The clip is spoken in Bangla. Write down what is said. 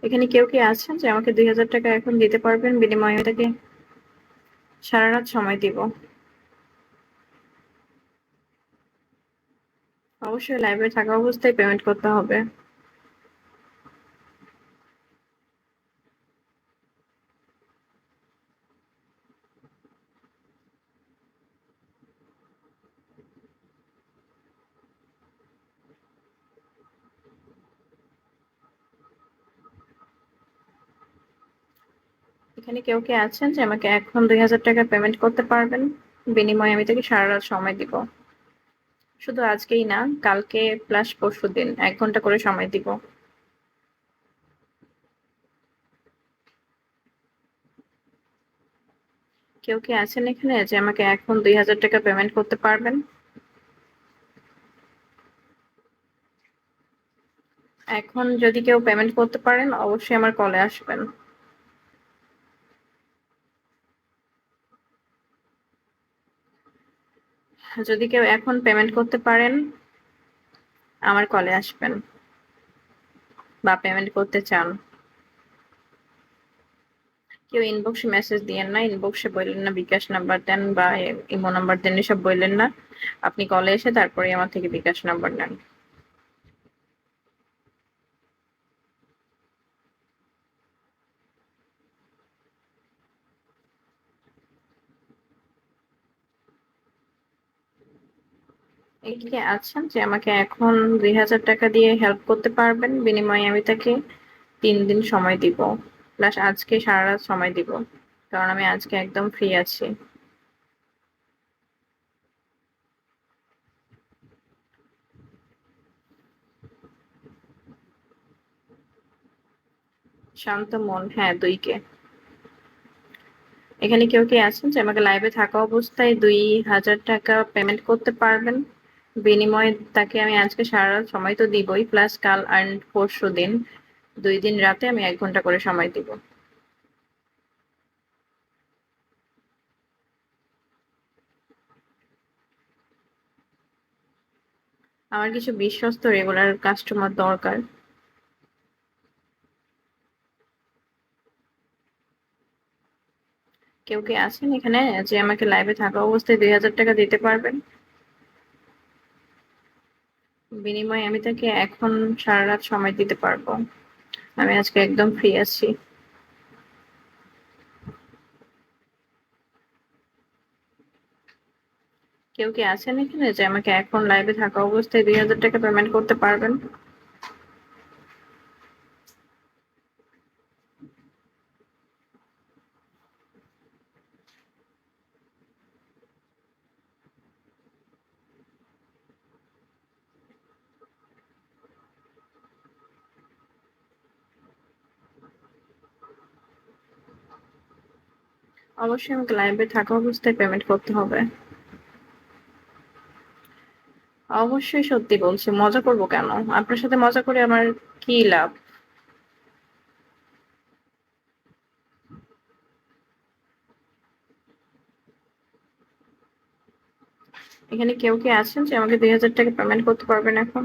এখানে কেউ কি আছেন যে আমাকে 2000 টাকা এখন দিতে পারবেন, বিনিময়ে আমি তাকে সারা রাত সময় দিব? অবশ্যই লাইভে থাকা অবস্থায় পেমেন্ট করতে হবে। এখানে কেউ কি আছেন যে আমাকে এখন 2000 টাকা পেমেন্ট করতে পারবেন, বিনিময়ে আমি তাকে সারা রাত সময় দিব? শুধু আজকেই না, কালকে প্লাস পরশুদিন 1 ঘন্টা করে সময় দিব। কেউ কি আছেন এখানে যে আমাকে এখন 2000 টাকা পেমেন্ট করতে পারবেন? এখন যদি কেউ পেমেন্ট করতে পারেন অবশ্যই আমার কলে আসবেন। যদি কেউ এখন পেমেন্ট করতে পারেন আমার কলে আসবেন বা পেমেন্ট করতে চান। কেউ ইনবক্সে মেসেজ দিয়েন না, ইনবক্সে বললেন না বিকাশ নাম্বার দেন বা ইমো নাম্বার দেন, এসব বললেন না। আপনি কলে এসে তারপরে আমার থেকে বিকাশ নাম্বার নেন। এদিকে আছেন যে আমাকে এখন 2000 টাকা দিয়ে হেল্প করতে পারবেন, বিনিময়ে আমি তাকে 3 দিন সময় দিব, প্লাস আজকে সারা রাত সময় দিব, কারণ আমি আজকে একদম ফ্রি আছি। শান্ত মন, হ্যাঁ 2 কে। এখানে কেউ কি আছেন যে আমাকে লাইভে থাকা অবস্থায় 2000 টাকা পেমেন্ট করতে পারবেন, বিনিময়ে তাকে আমি আজকে সারা রাত সময় তো দিবই, প্লাস কাল আর পরশু দিন 2 দিন রাতে আমি 1 ঘন্টা করে সময় দিব। আমার কিছু বিশ্বস্ত রেগুলার কাস্টমার দরকার। কেউ কি আছেন এখানে যে আমাকে লাইভে থাকা অবস্থায় 2000 টাকা দিতে পারবেন, বিনিময়ে আমি তাকে এখন সারা রাত সময় দিতে পারবো। আমি আজকে একদম ফ্রি আছি। কেউ কি আছেন এখানে যে আমাকে এখন লাইভে থাকা অবস্থায় 2000 টাকা পেমেন্ট করতে পারবেন? অবশ্যই আমাকে লাইভে থাকা অবস্থায় পেমেন্ট করতে হবে। অবশ্যই সত্যি বলছি, মজা করবো কেন? আপনার সাথে মজা করে আমার কি লাভ? এখানে কেউ কি আছেন যে আমাকে 2000 টাকা পেমেন্ট করতে পারবেন এখন?